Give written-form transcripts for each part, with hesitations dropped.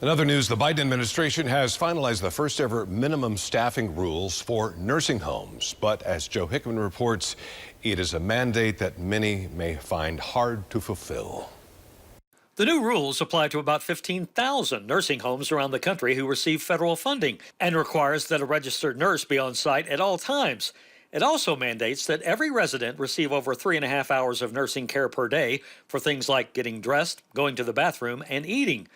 In other news, the Biden administration has finalized the first ever minimum staffing rules for nursing homes. But as Joe Hickman reports, it is a mandate that many may find hard to fulfill. The new rules apply to about 15,000 nursing homes around the country who receive federal funding and requires that a registered nurse be on site at all times. It also mandates that every resident receive over 3.5 hours of nursing care per day for things like getting dressed, going to the bathroom, and eating,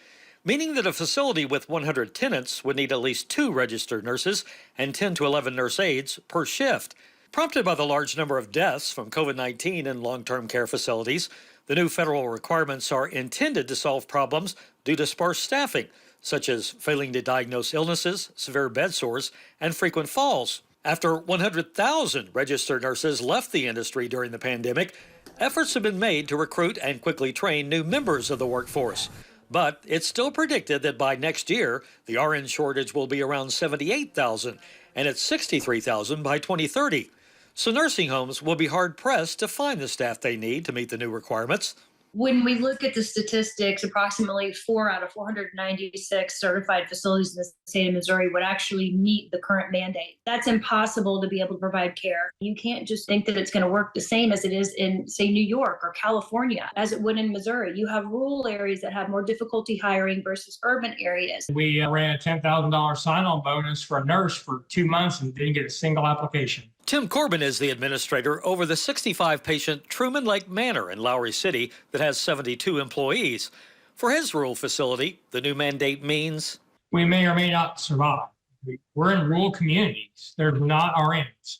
meaning that a facility with 100 tenants would need at least 2 registered nurses and 10 to 11 nurse aides per shift. Prompted by the large number of deaths from COVID-19 in long-term care facilities, the new federal requirements are intended to solve problems due to sparse staffing, such as failing to diagnose illnesses, severe bed sores, and frequent falls. After 100,000 registered nurses left the industry during the pandemic, efforts have been made to recruit and quickly train new members of the workforce. But it's still predicted that by next year, the RN shortage will be around 78,000, and it's 63,000 by 2030. So nursing homes will be hard-pressed to find the staff they need to meet the new requirements. When we look at the statistics, approximately 4 out of 496 certified facilities in the state of Missouri would actually meet the current mandate. That's impossible to be able to provide care. You can't just think that it's going to work the same as it is in, say, New York or California, as it would in Missouri. You have rural areas that have more difficulty hiring versus urban areas. We ran a $10,000 sign-on bonus for a nurse for 2 months and didn't get a single application. Tim Corbin is the administrator over the 65-patient Truman Lake Manor in Lowry City that has 72 employees. For his rural facility, the new mandate means we may or may not survive. We're in rural communities. They're not RNs.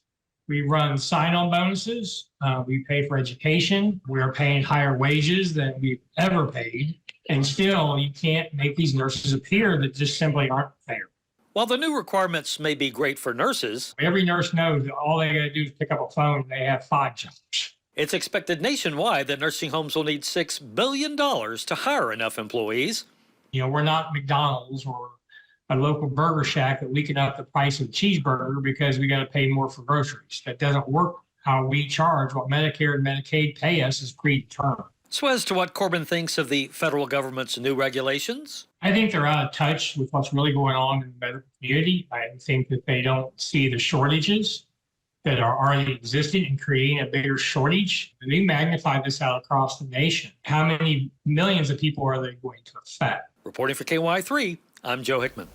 We run sign-on bonuses. We pay for education. We are paying higher wages than we've ever paid. And still, you can't make these nurses appear that just simply aren't fair. While the new requirements may be great for nurses, every nurse knows that all they got to do is pick up a phone and they have 5 jobs. It's expected nationwide that nursing homes will need $6 billion to hire enough employees. You know, we're not McDonald's or a local burger shack that we can up the price of a cheeseburger because we got to pay more for groceries. That doesn't work. How we charge, what Medicare and Medicaid pay us, is predetermined. So as to what Corbin thinks of the federal government's new regulations? I think they're out of touch with what's really going on in the medical community. I think that they don't see the shortages that are already existing and creating a bigger shortage. And they magnify this out across the nation. How many millions of people are they going to affect? Reporting for KY3, I'm Joe Hickman.